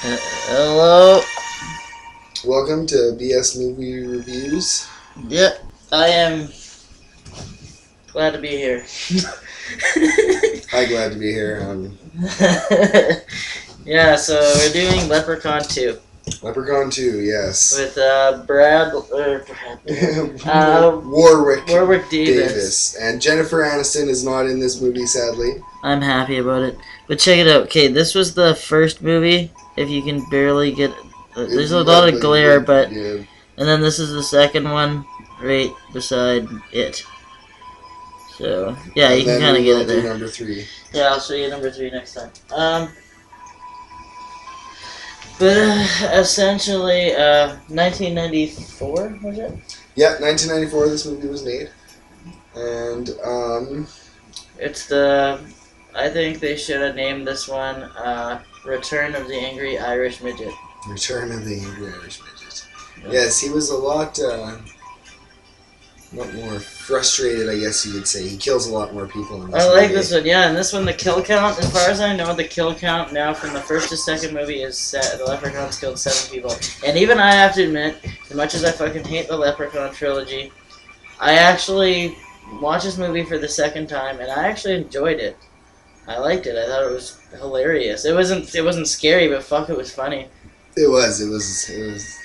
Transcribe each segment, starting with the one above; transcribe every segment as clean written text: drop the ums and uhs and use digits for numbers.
Hello. Welcome to BS Movie Reviews. Yep, I am glad to be here. Hi, glad to be here. Yeah, so we're doing Leprechaun 2 Leprechaun 2, yes. with Warwick Davis. And Jennifer Aniston is not in this movie, sadly. I'm happy about it. But check it out. Okay, this was the first movie. If you can barely get... there's a lot of glare, but... Yeah. And then this is the second one right beside it. So, yeah, you can kind of get it there. Number 3. Yeah, I'll show you number 3 next time. But essentially, 1994, was it? Yeah, 1994 this movie was made. And, It's the... I think they should have named this one, Return of the Angry Irish Midget. Return of the Angry Irish Midget. Yeah. Yes, he was a lot more frustrated, I guess you could say. He kills a lot more people in this movie. I like this one, yeah. And this one, the kill count, as far as I know, the kill count now from the first to second movie is set. The Leprechaun's killed 7 people. And even I have to admit, as much as I fucking hate the Leprechaun trilogy, I actually watched this movie for the second time, and I actually enjoyed it. I liked it. I thought it was hilarious. It wasn't scary, but fuck, it was funny. It was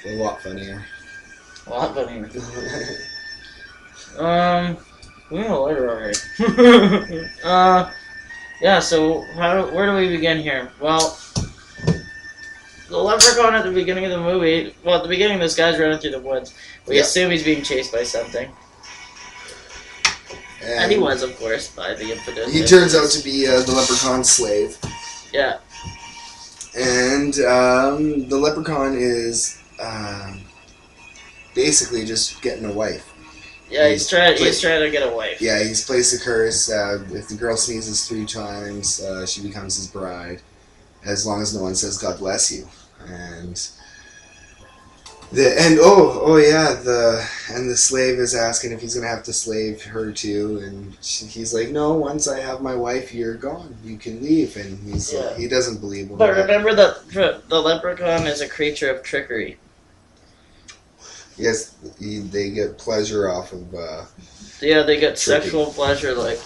a lot funnier. A lot funnier. We have a letter already. Yeah, so where do we begin here? Well, the Leprechaun at the beginning of the movie, well, at the beginning this guy's running through the woods. We assume he's being chased by something. And he was, of course, by the infidel. He turns out to be the Leprechaun slave. Yeah. And the Leprechaun is basically just getting a wife. Yeah, he's trying to get a wife. Yeah, he's placed a curse. If the girl sneezes 3 times, she becomes his bride, as long as no one says "God bless you." And the slave is asking if he's gonna have to slave her too, and he's like, "No, once I have my wife, you're gone. You can leave." And he doesn't believe him. But remember that the Leprechaun is a creature of trickery. Yes, they get pleasure off of. Yeah, they get sexual pleasure like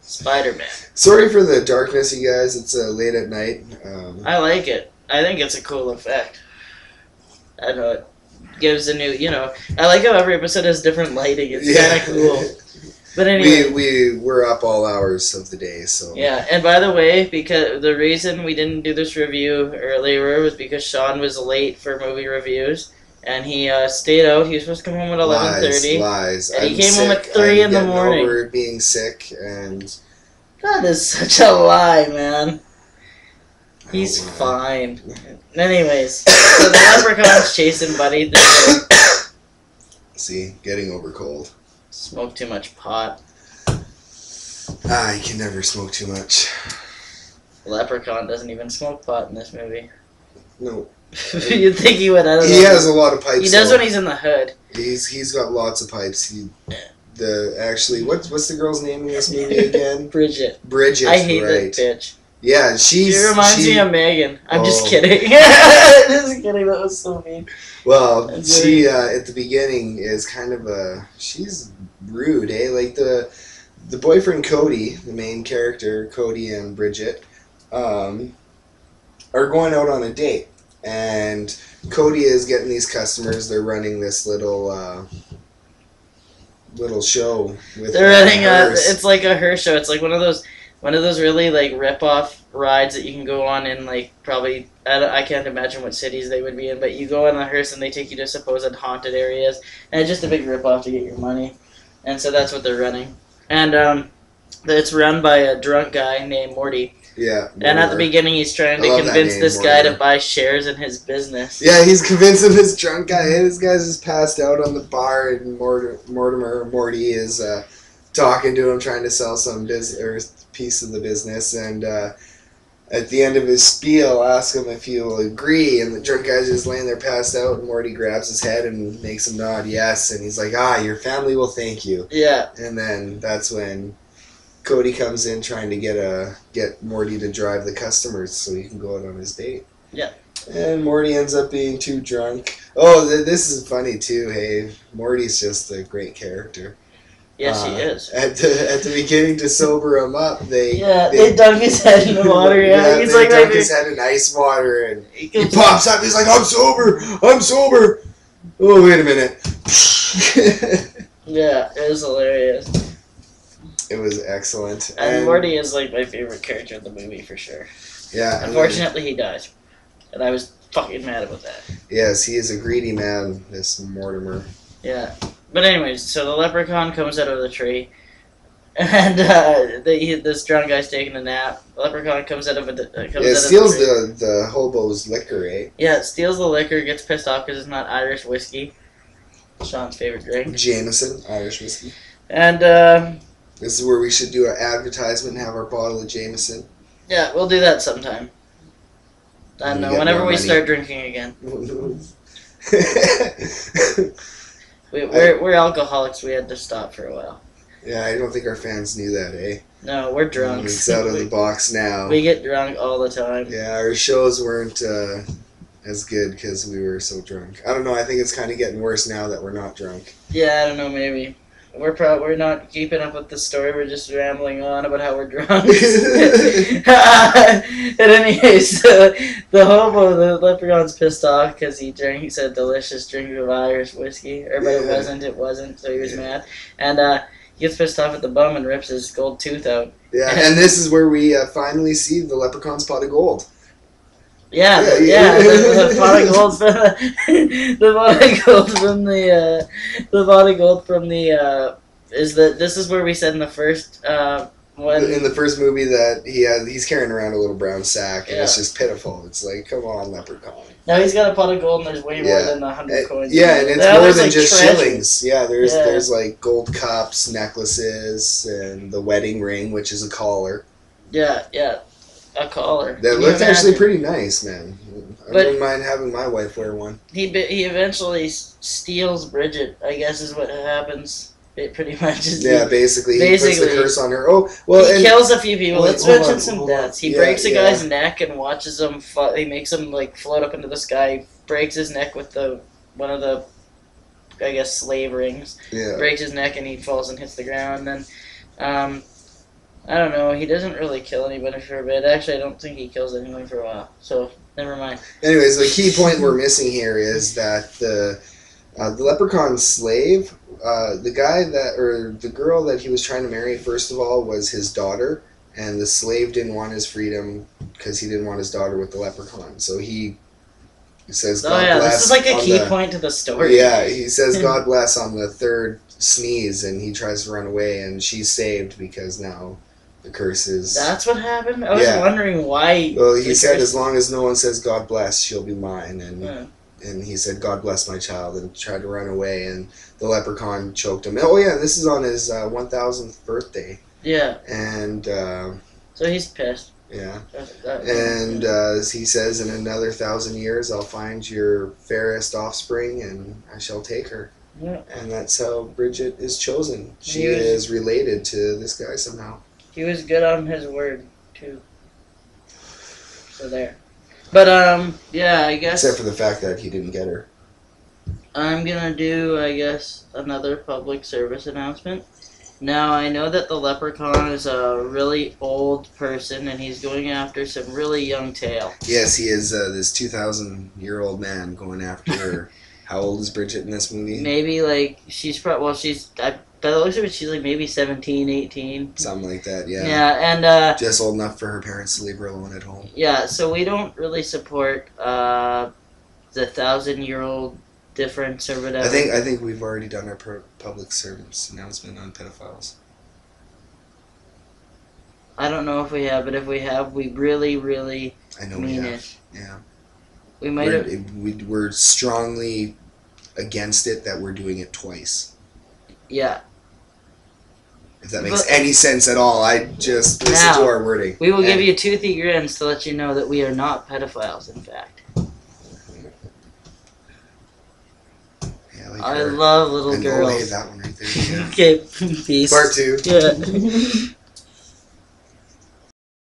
Spider-Man. Sorry for the darkness, you guys. It's late at night. I like it. I think it's a cool effect. I know it gives a new, I like how every episode has different lighting. It's kind of cool. But anyway, we're up all hours of the day, so yeah. And by the way, because the reason we didn't do this review earlier was because Sean was late for movie reviews, and he stayed out. He was supposed to come home at 11:30. Lies. And he came home at 3 in the morning. Over being sick, and that is such a lie, man. He's fine. Anyways, so the Leprechaun's chasing Buddy. See, getting over cold. Smoke too much pot. You can never smoke too much. Leprechaun doesn't even smoke pot in this movie. No. You'd think he would. I don't know. He has a lot of pipes. He does when he's in the hood. He's got lots of pipes. What's the girl's name in this movie again? Bridget. Bridget. I hate that bitch. Yeah, she reminds me of Megan. I'm just kidding. Just kidding. That was so mean. Well, she at the beginning is kind of she's rude, eh? Like the boyfriend Cody, the main character, Cody and Bridget, are going out on a date, and Cody is getting these customers. They're running this little show with. They're running it's like a hearse show. It's like one of those really like rip-off rides that you can go on in like probably I can't imagine what cities they would be in, but you go on a hearse and they take you to supposed haunted areas, and it's just a big rip-off to get your money, and so that's what they're running, and it's run by a drunk guy named Morty. Yeah. Mortimer. And at the beginning, he's trying to convince this guy to buy shares in his business. Yeah, he's convincing this drunk guy. Hey, this guy's just passed out on the bar, and Morty is talking to him, trying to sell some piece of the business, and at the end of his spiel, ask him if he'll agree, and the drunk guy's just laying there passed out, and Morty grabs his head and makes him nod yes, and he's like, your family will thank you. Yeah. And then that's when Cody comes in trying to get Morty to drive the customers so he can go out on his date. Yeah. And Morty ends up being too drunk. Oh, this is funny too. Hey, Morty's just a great character. Yes, he is. At the beginning, to sober him up, they dunk his head in the water. Yeah, he's they like dunk his head in ice water, and he pops up. He's like, "I'm sober. I'm sober." Oh, wait a minute. Yeah, it was hilarious. It was excellent. And Morty is like my favorite character in the movie for sure. Yeah. Unfortunately, he dies, and I was fucking mad about that. Yes, he is a greedy man, this Mortimer. Yeah. But anyways, so the leprechaun comes out of the tree, and this drunk guy's taking a nap. The leprechaun comes out of steals the hobo's liquor, eh? Yeah, steals the liquor, gets pissed off because it's not Irish whiskey. Sean's favorite drink. Jameson, Irish whiskey. And this is where we should do an advertisement and have our bottle of Jameson. Yeah, we'll do that sometime. I don't know, whenever we start drinking again. We're alcoholics. We had to stop for a while. Yeah, I don't think our fans knew that, eh? No, we're drunks. It's out of the box now. We get drunk all the time. Yeah, our shows weren't as good because we were so drunk. I don't know. I think it's kind of getting worse now that we're not drunk. Yeah, I don't know. Maybe we're not keeping up with the story. We're just rambling on about how we're drunk. At any case, the hobo, the leprechaun's pissed off because he said delicious drink of Irish whiskey, but it wasn't, so he was mad, and he gets pissed off at the bum and rips his gold tooth out. Yeah, and this is where we finally see the leprechaun's pot of gold. Yeah, the pot of gold from the pot of gold from the this is where we said in the first in the first movie that he's carrying around a little brown sack and it's just pitiful. It's like, come on, leprechaun. Now he's got a pot of gold and there's way more than 100 coins. Yeah, and it's more than just shillings. Yeah, there's like gold cups, necklaces, and the wedding ring, which is a collar. Yeah. A collar. That looked actually pretty nice, man. I wouldn't mind having my wife wear one. He eventually steals Bridget, I guess is what happens. It pretty much is. Yeah, basically he puts the curse on her. Oh, well, he kills a few people. Let's mention some deaths. He breaks a guy's neck and watches him. He makes him like float up into the sky. Breaks his neck with one of the, I guess, slave rings. Yeah. Breaks his neck and he falls and hits the ground. And then, I don't know. He doesn't really kill anybody for a bit. Actually, I don't think he kills anyone for a while. So never mind. Anyways, the key point we're missing here is that the leprechaun's slave, the girl that he was trying to marry, first of all, was his daughter, and the slave didn't want his freedom because he didn't want his daughter with the leprechaun. So he says, "God bless." This is like a key point to the story. Yeah, he says, "God bless" on the third sneeze, and he tries to run away, and she's saved because now the curse is... That's what happened? I was wondering why... Well, he said, as long as no one says God bless, she'll be mine. And he said, God bless my child, and tried to run away, and the leprechaun choked him. Oh, yeah, this is on his 1000th birthday. Yeah. And... so he's pissed. Yeah. And he says, in another 1,000 years, I'll find your fairest offspring, and I shall take her. Yeah. And that's how Bridget is chosen. She is related to this guy somehow. He was good on his word, too. So there. But, yeah, I guess... Except for the fact that he didn't get her. I'm gonna do, I guess, another public service announcement. Now, I know that the leprechaun is a really old person, and he's going after some really young tail. Yes, he is this 2,000-year-old man going after her. How old is Bridget in this movie? Maybe, like, by the looks of it, she's like maybe 17, 18. Something like that, yeah. Yeah, and... just old enough for her parents to leave her alone at home. Yeah, so we don't really support the 1,000-year-old difference or whatever. I think we've already done our public service announcement on pedophiles. I don't know if we have, but if we have, we really, really mean it. Yeah. We might have... We're strongly against it that we're doing it twice. Yeah. If that makes any sense at all, I just listen to our wording. We will give you toothy grins to let you know that we are not pedophiles, in fact. Yeah, like I love little girls. That one right there. Yeah. Okay, peace. Part 2. Yeah.